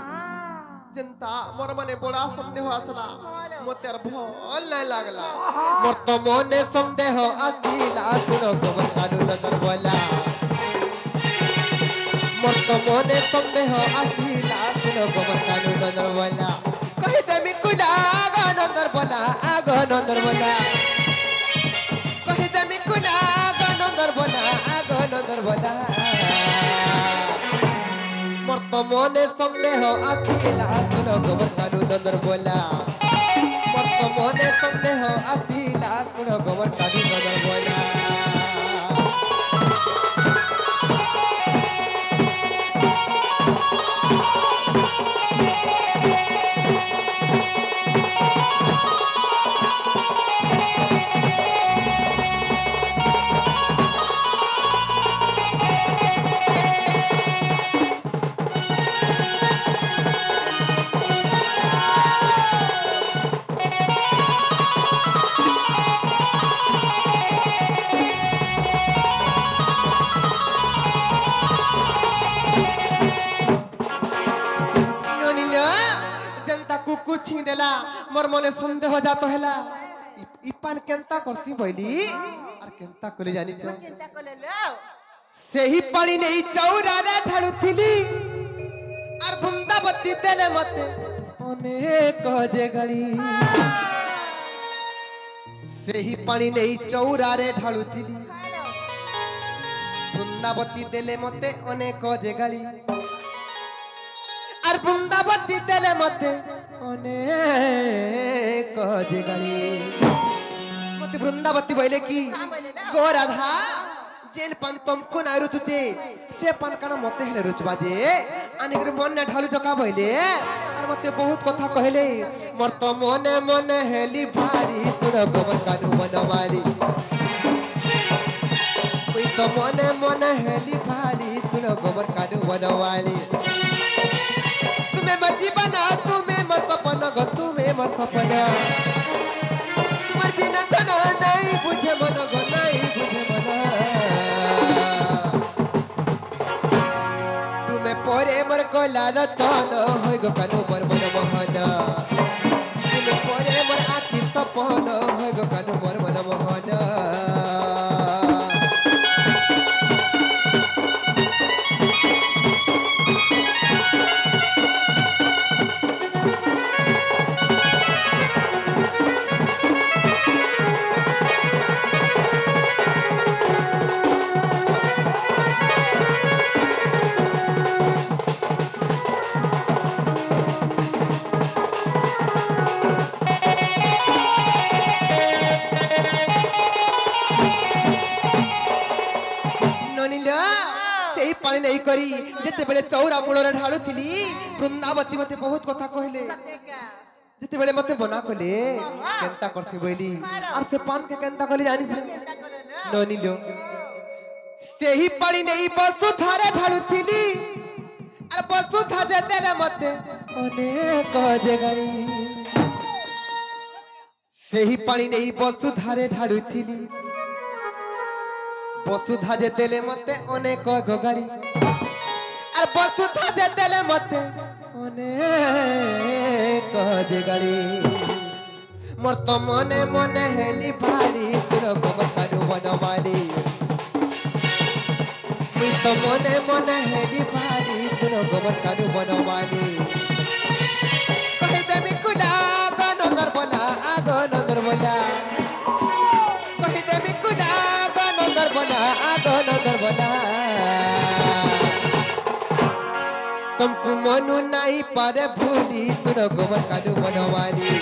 जनता मोर मने बड़ा संदेह आसला मोतेर भल नहीं लागला मोर तो मने संदेह आतिला सुनो गोबर कानु नजर बोला मोर तो मने संदेह आतिला सुनो गोबर कानु नजर बोला कहि दे मी कुला आगा नजर बोला कहि दे मी कुला आगा नजर बोला मोर तो मने संदेह आतिला सुनो गोबर कानु नजर बोला मोर तो मने संदेह आतिला सुनो गोबर कानु नजर बोला देला मोर मने संदेह जातो हैला इपान केनता करसी बइली और केनता करे जानि छ केनता कोले लो सेही पानी नै चौरा रे ढाळुथिली और बृंदावती देले मते अनेक जे गली सेही पानी नै चौरा रे ढाळुथिली बृंदावती देले मते अनेक जे गली और बृंदावती देले मते अनेक जे गली मते बृंदावती बोले की गो राधा जेन पान तुमको ना रुचुचे से पान काना मते हेले रुचबा जे आने के मन ने ढालू जका बोले और मते बहुत कथा कहले मोर तो मने मने हेली भारी तोर गोबर कानु बनवाली ओई तो मने मने हेली भारी तोर गोबर कानु बनवाली तुम्हें मर्जी बना तुम्हें मर सपना गो तुम्हें मर सपना तुम्हार बिना तना नहीं बुझे मन गो नहीं बुझे मन तुम्हें पोरे मर को लाल तन होय गो कानु मर मन मोहन तुम्हें पोरे मर आखिर सपन होय गो कानु मर मन मोहन पानी नहीं करी जेते बेले चौरा मूल रे ढाळु थिली बृंदावती मते बहुत कथा कहले जेते बेले मते बना कले केनता करसी बोली और से पान के केनता कले जानी छ ननी लो सेही पानी नहीं वसुधारे ढाळु थिली और वसुधा जे देले मते अनेक जे गई सेही पानी नहीं वसुधारे ढाळु थिली वसुधा जे देले मते अनेक गगाड़ी और वसुधा जे देले मते अनेक जे गाड़ी मोर तो मने मने हेली भारी तोर गोबर कानु बनवाली मी तो मने मने हेली भारी तोर गोबर कानु बनवाली कहि देमी कुला आगो नंदर बोला कहि देमी कुला आगो नंदर बोला तुमको तुमको मनु नहीं पारे भूली तुर गोबर कानू बनवाली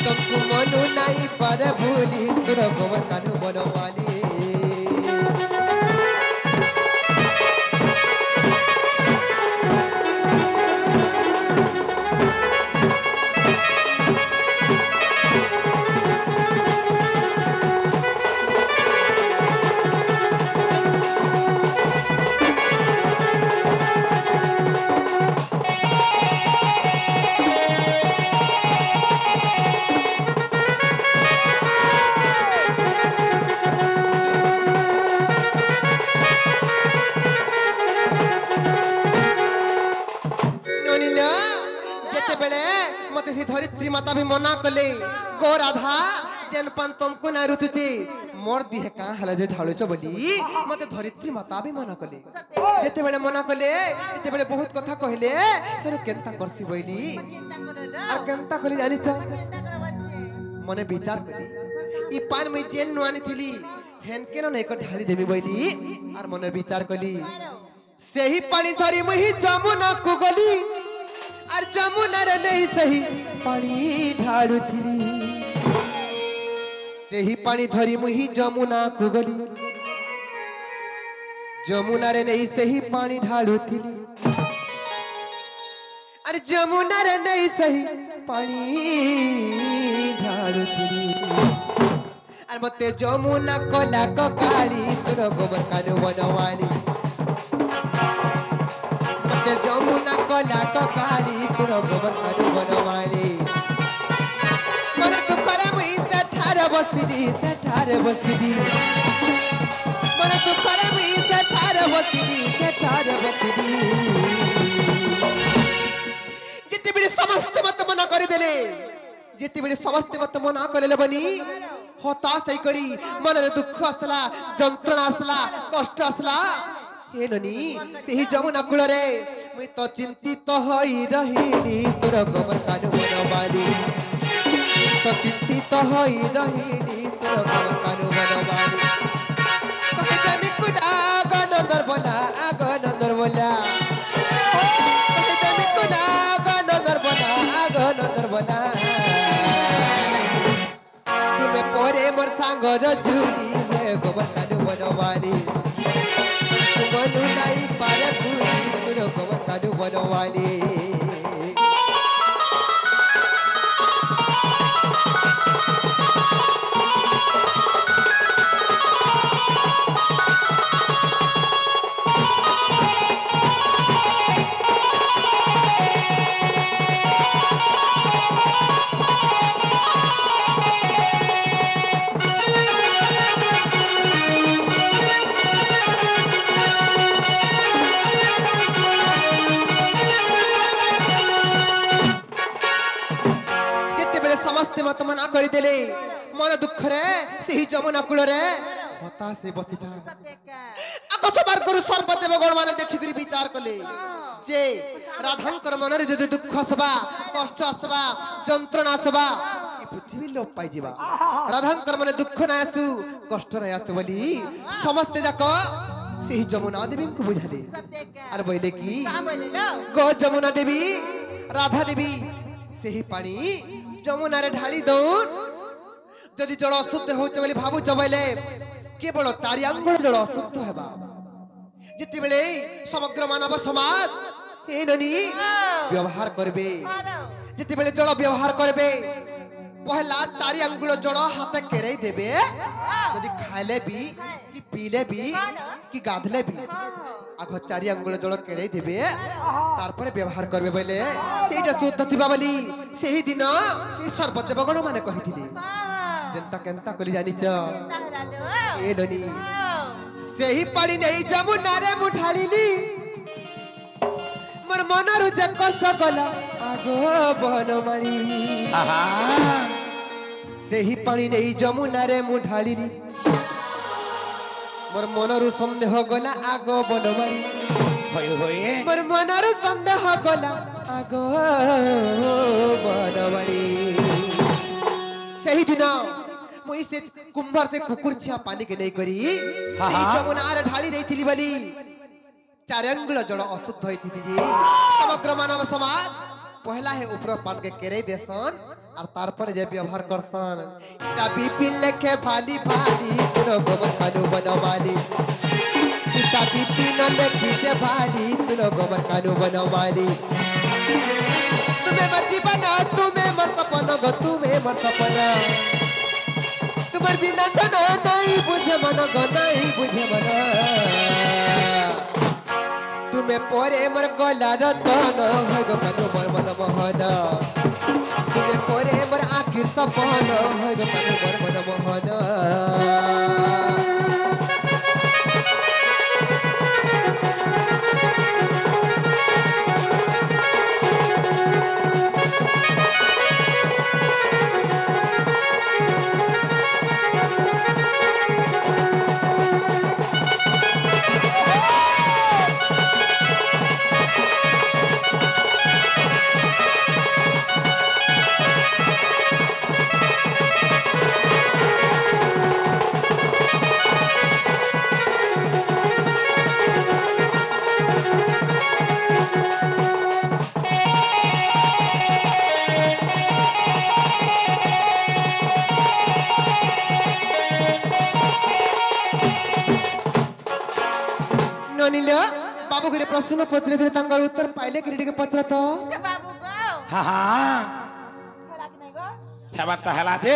तुमको मनु नहीं पारे भूली तुर गोबर कानू बनवाली धरित्री माता भी मना कले गो राधा जेन पान तुमको ना रुचुचे मोर दिहे का हला जे ढाळुच बोली मते धरित्री माता भी मना कले जेते बेले मना कले जेते बेले बहुत कथा कहले सर केनता करसी बोली और केनता कली जानी छ मने विचार कली ई पान में जेन नुआनी थिली हेन केन न एक ढाली देबी बोली और मने विचार कली सेही पानी धरी मही जमुना को गली और जमुना रे नहीं सही पानी ढाळु थिली सेही पानी धरी मुही जमुना को गली जमुना रे नहीं सही पानी ढाळु थिली और जमुना रे नहीं सही पानी ढाळु थिली और मते जमुना कोला को काली तुर गोबर कानू बनवाली जमुना कोला को काली तुर गोबर कानू बनवाली मन तू करे मुई से ठार बसली मन तू करे मुई से ठार बसली जिते बिले समस्त मत मना कर देले जिते बिले समस्त मत मना करले बनी हताश है करी मन रे दुख असला जंत्रणा असला कष्ट असला हे ननी सेही जमुना कूल रे मुई तो चिंतित होई रहिली तोर गोबर कानू बनवाली तो चिंतित होई रहिली तोर गोबर कानू बनवाली कहे जमी कुला गनंदर बोला कहे जमी कुला गनंदर बोला तुम्हें पोरे मोर सांगर झूली है गोबर कानू बनवाली मनु नहीं पारे भूली तुर गोबर कानू बनवाली मत मना कर देले मन दुख रे सही जमुना कूल रे हताश से बसिथा आकाश बार करू सर्वदेव गण माने देखि करी विचार कले जे राधांकर मन रे जदि दुख आसबा कष्ट आसबा जंत्रणा आसबा ई पृथ्वी लोप पाई जीवा राधांकर मन दुख ना आसु कष्ट ना आसु बोली समस्त जाक सही जमुना देवी को बुझाले आर बोले की गो जमुना देवी राधा देवी सही पानी जमुना रे ढाली दौन जदि जल अशुद्ध होचे बोली भाबु चबैले केवल चारि आंगुल जल अशुद्ध हेबा जिते बेले समग्र मानव समाज ए ननी व्यवहार करबे जिते बेले जल व्यवहार करबे पहला चारि आंगुल जल हाथ केरै देबे जदि खाइले भी कि पीले भी कि गाधले भी आग चारि आंगुल जल केरै देबे तार पर व्यवहार करबे बोले सेटा शुद्ध थिबा बोली सेही दिन से सर्वदेव गण माने कहिथिले जेंता केंता कली जानी छ ए ननी सेही पानी नहीं जमुना रे मुठालीली मोर मनरु जे कष्ट कला आगो बनमाली सेही पानी नहीं जमुना रे मुठालीली मोर मनरु संदेह गला आगो बनमाली मोर मनरु संदेह गला आगो बनमाली सही दिन मुई से कुंभार से कुकुर छिया पानी के नहीं करी सही जमुना रे ढाली देथिली बली चारंगुल जल अशुद्ध होती जी समग्र मानव समाज पहला है ऊपर पान के केरे देसन और तार पर जे व्यवहार करसन इटा पिपिल लेखे भाली भाली सुनो गोमन कानू बनवाली इटा पिपिल लेखी जे भाली सुनो गोमन कानू बनवाली तुम्हें मर्जी बना तुम्हें मर सपना गो तुम्हें मर सपना तुम्हार बिना जना नहीं बुझे मन गो नहीं बुझे मन तुम्हें पोरे मर गला रतन हो गो कानू मर मन मोहन तुम्हें पोरे मर आखिर सपन हो गो कानू मर मन मोहन बाबू के प्रश्न पत्र थे तंगर उत्तर पाइले क्रेडिट के पत्र तो बाबू गो हाँ हाँ होला कि नहीं गो हेबार तो हेला जे